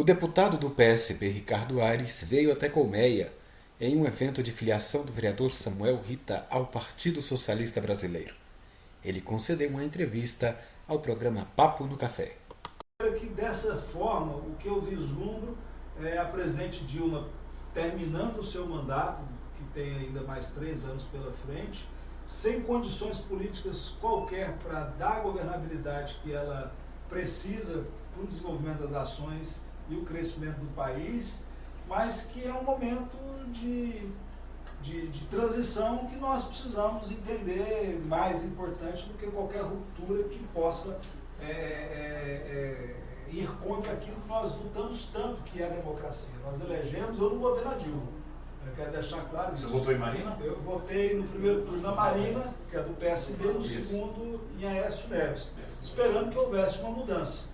O deputado do PSB, Ricardo Aires, veio até Colmeia em um evento de filiação do vereador Samuel Rita ao Partido Socialista Brasileiro. Ele concedeu uma entrevista ao programa Papo no Café. Que dessa forma, o que eu vislumbro é a presidente Dilma terminando o seu mandato, que tem ainda mais 3 anos pela frente, sem condições políticas qualquer para dar a governabilidade que ela precisa para o desenvolvimento das ações e o crescimento do país, mas que é um momento de transição que nós precisamos entender mais importante do que qualquer ruptura que possa ir contra aquilo que nós lutamos tanto, que é a democracia. Nós elegemos, eu não votei na Dilma. Eu quero deixar claro isso. Você votou em Marina? Eu votei no primeiro turno na Marina, que é do PSB, no segundo em Aécio Neves, esperando que houvesse uma mudança.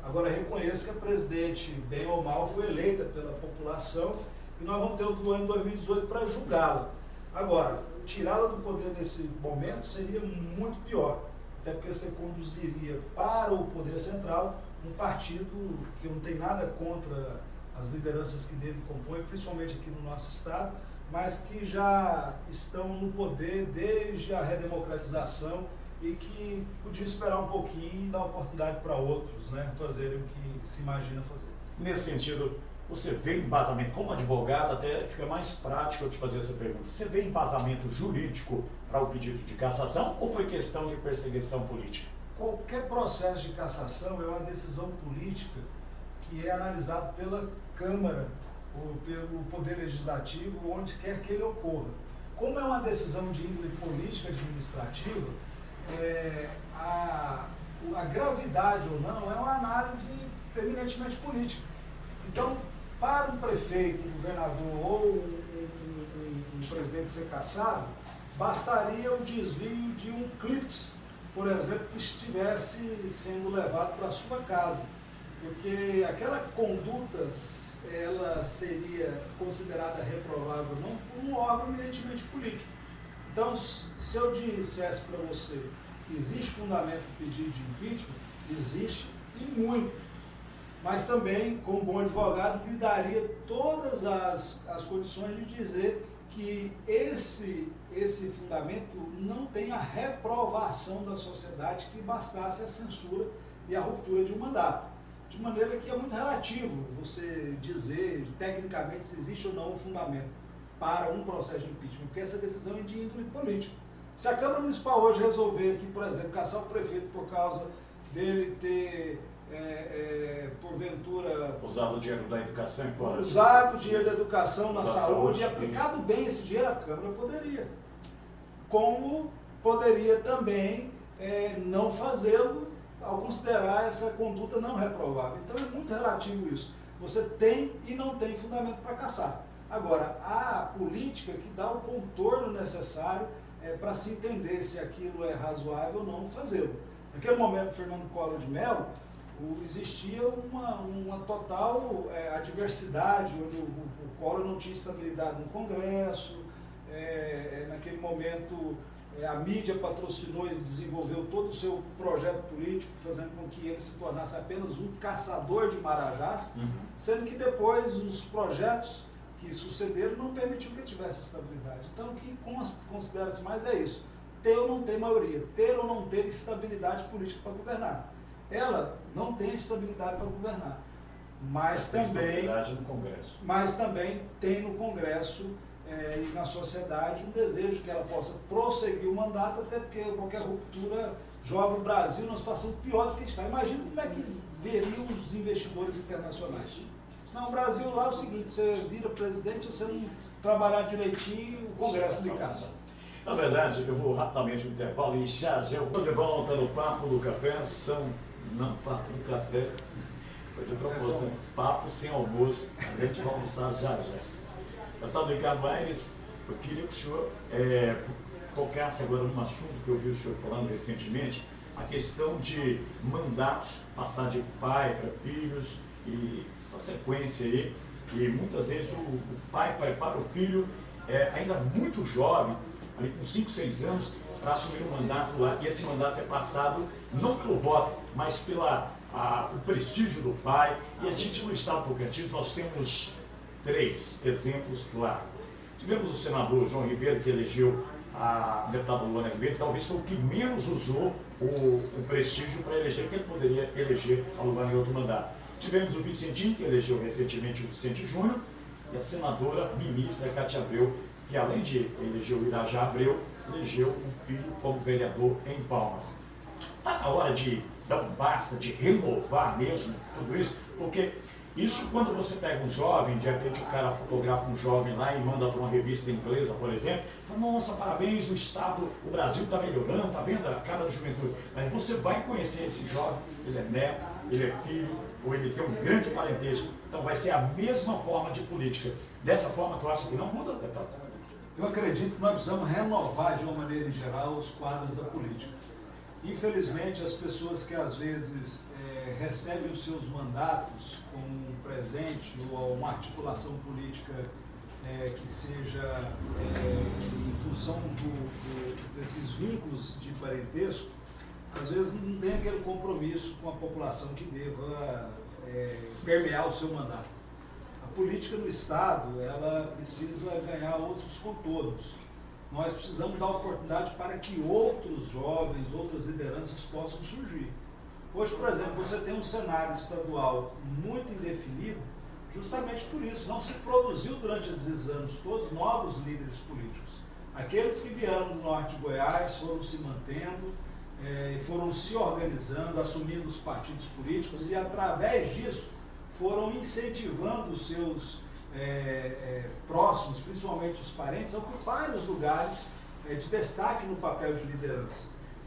Agora, reconheço que a presidente, bem ou mal, foi eleita pela população e nós vamos ter o ano 2018 para julgá-la. Agora, tirá-la do poder nesse momento seria muito pior, até porque você conduziria para o poder central um partido que não tem nada contra as lideranças que dele compõem, principalmente aqui no nosso estado, mas que já estão no poder desde a redemocratização e que podiam esperar um pouquinho e dar oportunidade para outros, né, fazerem o que se imagina fazer. Nesse sentido, você vê embasamento, como advogado, até fica mais prático eu te fazer essa pergunta. Você vê embasamento jurídico para o pedido de cassação ou foi questão de perseguição política? Qualquer processo de cassação é uma decisão política que é analisado pela Câmara ou pelo Poder Legislativo, onde quer que ele ocorra. Como é uma decisão de índole política administrativa, a gravidade ou não é uma análise eminentemente política. Então, para um prefeito, um governador ou um presidente ser cassado, bastaria o desvio de um clips, por exemplo, que estivesse sendo levado para a sua casa. Porque aquela conduta, ela seria considerada reprovável não por um órgão eminentemente político. Então, se eu dissesse para você que existe fundamento para pedido de impeachment, existe e muito. Mas também, como bom advogado, lhe daria todas as condições de dizer que esse fundamento não tem a reprovação da sociedade que bastasse a censura e a ruptura de um mandato. De maneira que é muito relativo você dizer tecnicamente se existe ou não um fundamento para um processo de impeachment, porque essa decisão é de índole política. Se a Câmara Municipal hoje resolver que, por exemplo, cassar o prefeito por causa dele ter, porventura... Usado o dinheiro da educação e fora. Usado o dinheiro da educação na da saúde e aplicado bem esse dinheiro, a Câmara poderia. Como poderia também não fazê-lo ao considerar essa conduta não reprovável. Então é muito relativo isso. Você tem e não tem fundamento para cassar. Agora, a política que dá o contorno necessário para se entender se aquilo é razoável ou não fazê-lo. Naquele momento, Fernando Collor de Mello, existia uma total adversidade, onde o Collor não tinha estabilidade no Congresso, naquele momento a mídia patrocinou e desenvolveu todo o seu projeto político, fazendo com que ele se tornasse apenas um caçador de marajás, sendo que depois os projetos que sucederam não permitiam que ele tivesse estabilidade. Então o que considera-se mais é isso, ter ou não ter maioria, ter ou não ter estabilidade política para governar. Ela não tem estabilidade para governar, mas também tem no Congresso e na sociedade um desejo que ela possa prosseguir o mandato, até porque qualquer ruptura joga o Brasil numa situação pior do que está. Imagina como é que veriam os investidores internacionais. Não, o Brasil lá é o seguinte, você vira presidente, se você não trabalhar direitinho, o Congresso lhe caça. Na verdade, eu vou rapidamente no intervalo e já eu vou de volta no Papo do Café. Papo do Café, foi de propósito, papo sem almoço, a gente vai almoçar já. Deputado Ricardo Aires, eu queria que o senhor tocasse agora num assunto que eu vi o senhor falando recentemente, a questão de mandatos, passar de pai para filhos e essa sequência aí, e muitas vezes o pai prepara o filho ainda muito jovem, ali com 5, 6 anos, para assumir um mandato lá, e esse mandato é passado não pelo voto, mas pela o prestígio do pai. E a gente, no estado do Tocantins, nós temos 3 exemplos claros. Tivemos o senador João Ribeiro, que elegeu a deputada Luana Ribeiro, talvez foi o que menos usou o prestígio para eleger, que ele poderia eleger a Luana em outro mandato. Tivemos o Vicentinho, que elegeu recentemente o Vicente Júnior, e a senadora ministra Cátia Abreu, que além de eleger o Irajá Abreu, elegeu um filho como vereador em Palmas. Está na hora de dar um basta, de renovar mesmo tudo isso, porque isso quando você pega um jovem, de repente o cara fotografa um jovem lá e manda para uma revista inglesa, por exemplo, fala, nossa, parabéns, o Estado, o Brasil está melhorando, está vendo a cara da juventude. Mas você vai conhecer esse jovem, ele é neto, ele é filho, ou ele tem um grande parentesco, então vai ser a mesma forma de política. Dessa forma, tu acha que não muda, deputado? Eu acredito que nós precisamos renovar de uma maneira geral os quadros da política. Infelizmente, as pessoas que às vezes recebem os seus mandatos como um presente ou uma articulação política que seja em função desses vínculos de parentesco, às vezes não tem aquele compromisso com a população que deva permear o seu mandato. A política no Estado, ela precisa ganhar outros contornos. Nós precisamos dar oportunidade para que outros jovens, outras lideranças possam surgir. Hoje, por exemplo, você tem um cenário estadual muito indefinido, justamente por isso. Não se produziu durante esses anos todos novos líderes políticos. Aqueles que vieram do norte de Goiás foram se mantendo, foram se organizando, assumindo os partidos políticos e, através disso, foram incentivando os seus próximos, principalmente os parentes, a ocuparem os lugares de destaque no papel de liderança.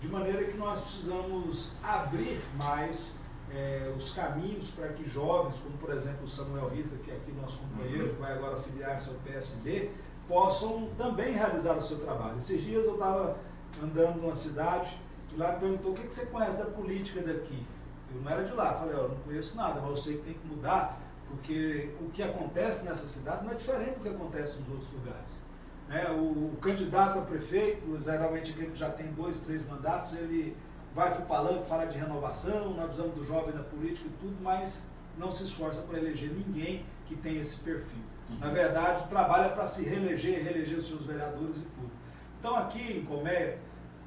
De maneira que nós precisamos abrir mais os caminhos para que jovens, como por exemplo o Samuel Rita, que é aqui nosso companheiro, que vai agora filiar-se ao PSD, possam também realizar o seu trabalho. Esses dias eu estava andando numa cidade e lá me perguntou: o que você conhece da política daqui? Eu não era de lá, falei, eu não conheço nada, mas eu sei que tem que mudar, porque o que acontece nessa cidade não é diferente do que acontece nos outros lugares. O candidato a prefeito, geralmente aquele que já tem 2, 3 mandatos, ele vai para o palanque, fala de renovação, nós precisamos do jovem na política e tudo, mas não se esforça para eleger ninguém que tenha esse perfil. Na verdade, trabalha para se reeleger os seus vereadores e tudo. Então aqui em Colmeia,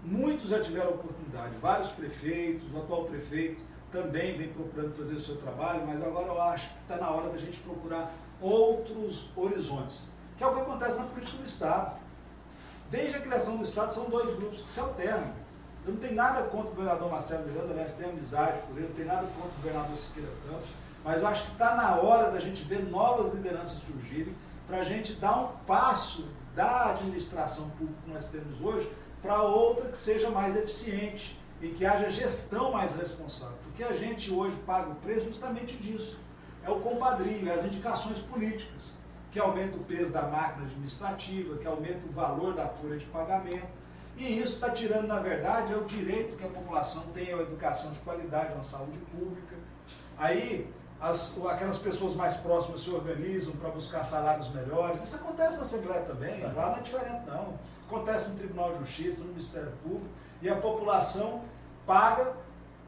muitos já tiveram oportunidade, vários prefeitos, o atual prefeito também vem procurando fazer o seu trabalho, mas agora eu acho que está na hora da gente procurar outros horizontes, que é o que acontece na política do Estado. Desde a criação do Estado, são 2 grupos que se alternam. Eu não tenho nada contra o governador Marcelo Miranda, aliás, tenho amizade por ele, não tenho nada contra o governador Siqueira Campos, mas eu acho que está na hora da gente ver novas lideranças surgirem, para a gente dar um passo da administração pública que nós temos hoje para outra que seja mais eficiente e que haja gestão mais responsável. Porque a gente hoje paga o preço justamente disso. É o compadrio, é as indicações políticas, que aumenta o peso da máquina administrativa, que aumenta o valor da folha de pagamento. E isso está tirando, na verdade, o direito que a população tem à educação de qualidade, à saúde pública. Aí, aquelas pessoas mais próximas se organizam para buscar salários melhores. Isso acontece na Assembleia também, lá não é diferente não. Acontece no Tribunal de Justiça, no Ministério Público, e a população paga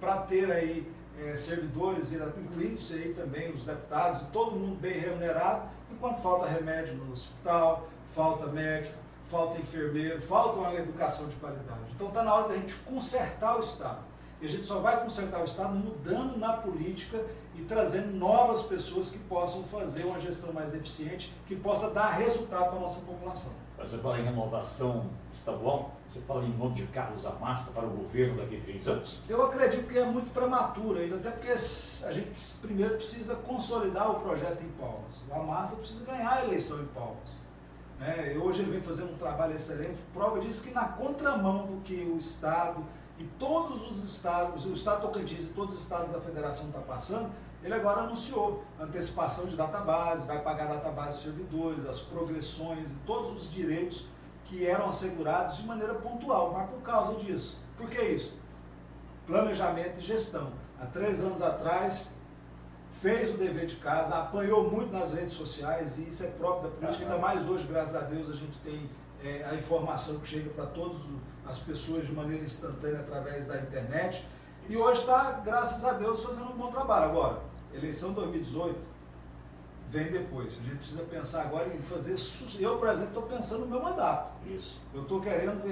para ter aí servidores, incluindo-se aí também os deputados, e todo mundo bem remunerado, enquanto falta remédio no hospital, falta médico, falta enfermeiro, falta uma educação de qualidade. Então está na hora da gente consertar o Estado. E a gente só vai consertar o Estado mudando na política e trazendo novas pessoas que possam fazer uma gestão mais eficiente, que possa dar resultado para a nossa população. Você fala em renovação estadual, você fala em nome de Carlos Amasta para o governo daqui a 3 anos? Eu acredito que é muito prematuro ainda, até porque a gente primeiro precisa consolidar o projeto em Palmas. O Amasta precisa ganhar a eleição em Palmas. Hoje ele vem fazendo um trabalho excelente, prova disso que na contramão do que o Estado e todos os estados, o Estado Tocantins e todos os estados da federação estão passando, ele agora anunciou antecipação de database, vai pagar a database dos servidores, as progressões e todos os direitos que eram assegurados de maneira pontual, mas por causa disso. Por que isso? Planejamento e gestão. Há 3 anos atrás, fez o dever de casa, apanhou muito nas redes sociais, e isso é próprio da política, ainda mais hoje, graças a Deus, a gente tem a informação que chega para todas as pessoas de maneira instantânea através da internet. E hoje está, graças a Deus, fazendo um bom trabalho. Agora, eleição 2018 vem depois. A gente precisa pensar agora em fazer... Eu, por exemplo, estou pensando no meu mandato. Isso. Eu estou querendo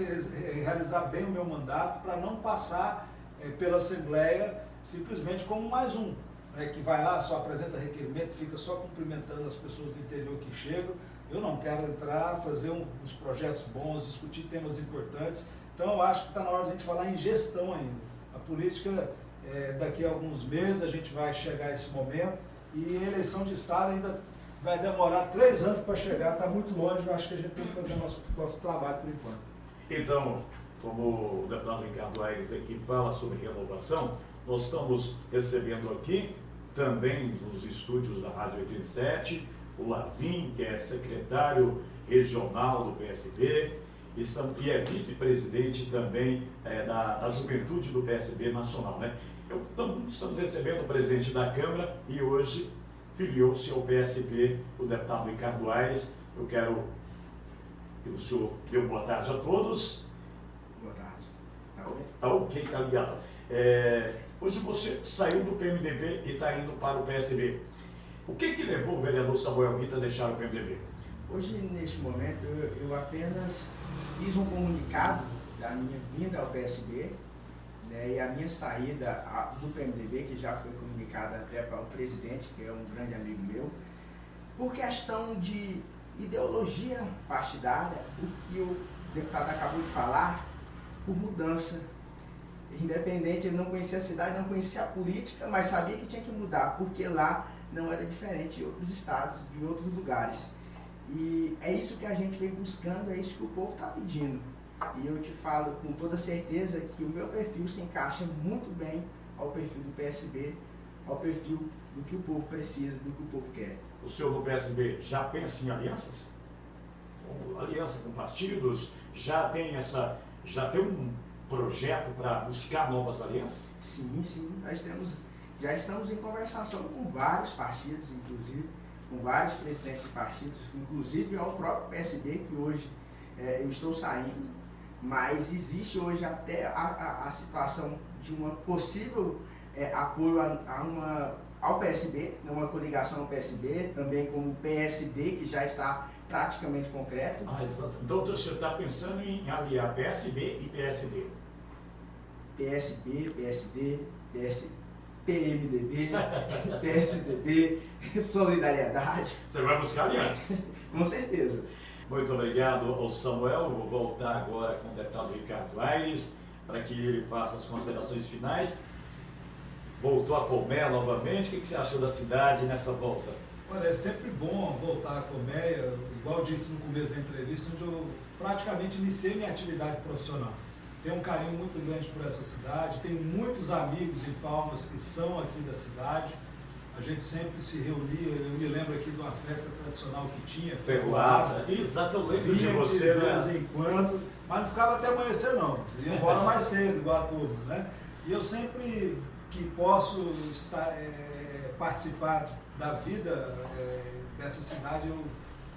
realizar bem o meu mandato para não passar pela Assembleia simplesmente como mais um, né, que vai lá, só apresenta requerimento, fica só cumprimentando as pessoas do interior que chegam. Eu não quero entrar, fazer uns projetos bons, discutir temas importantes. Então, eu acho que está na hora de a gente falar em gestão ainda. A política, daqui a alguns meses, a gente vai chegar a esse momento, e a eleição de Estado ainda vai demorar 3 anos para chegar, está muito longe. Eu acho que a gente tem que fazer nosso trabalho por enquanto. Então, como o deputado Ricardo Aires aqui fala sobre renovação, nós estamos recebendo aqui, também nos estúdios da Rádio 87, o Lazim, que é secretário regional do PSB, e é vice-presidente também da Juventude do PSB Nacional, né? Estamos recebendo o presidente da Câmara e hoje filiou-se ao PSB o deputado Ricardo Aires. Eu quero que o senhor dê uma boa tarde a todos. Boa tarde. Tá bom? Tá ok, tá ligado. Hoje você saiu do PMDB e está indo para o PSB. O que levou o vereador Samuel Rita a deixar o PMDB? Hoje, neste momento, eu apenas fiz um comunicado da minha vinda ao PSB, né, e a minha saída do PMDB, que já foi comunicada até para o presidente, que é um grande amigo meu, por questão de ideologia partidária, o que o deputado acabou de falar, por mudança. Independente, ele não conhecia a cidade, não conhecia a política, mas sabia que tinha que mudar, porque lá não era diferente de outros estados, de outros lugares. E é isso que a gente vem buscando, é isso que o povo está pedindo. E eu te falo com toda certeza que o meu perfil se encaixa muito bem ao perfil do PSB, ao perfil do que o povo precisa, do que o povo quer. O senhor do PSB já pensa em alianças? Aliança com partidos? Já tem um projeto para buscar novas alianças? Sim, já estamos em conversação com vários partidos, inclusive, com vários presidentes de partidos, inclusive ao próprio PSB, que hoje eu estou saindo, mas existe hoje até a situação de uma possível apoio ao PSB, uma coligação ao PSB, também com o PSD, que já está praticamente concreto. Exato. Então você está pensando em aliar PSB e PSD? PSB, PSD, PMDB, PSDB, Solidariedade. Você vai buscar alianças? Com certeza. Muito obrigado ao Samuel. Vou voltar agora com o deputado Ricardo Aires para que ele faça as considerações finais. Voltou a Colmeia novamente. O que você achou da cidade nessa volta? Olha, é sempre bom voltar a Colmeia, igual eu disse no começo da entrevista, onde eu praticamente iniciei minha atividade profissional. Tenho um carinho muito grande por essa cidade, tenho muitos amigos em Palmas que são aqui da cidade. A gente sempre se reunia, eu me lembro aqui de uma festa tradicional que tinha, Ferroada. Exato, eu lembro de você, de vez em quando, mas não ficava até amanhecer não, ia embora mais cedo, igual a todos, né? E eu sempre que posso participar da vida dessa cidade, eu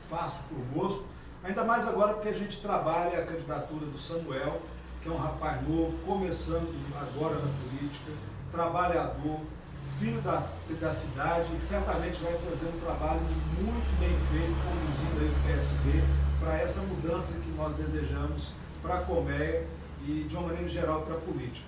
faço por gosto, ainda mais agora porque a gente trabalha a candidatura do Samuel, que é um rapaz novo, começando agora na política, trabalhador, filho da cidade, e certamente vai fazer um trabalho muito bem feito, conduzindo aí o PSB para essa mudança que nós desejamos para a Colmeia e, de uma maneira geral, para a política.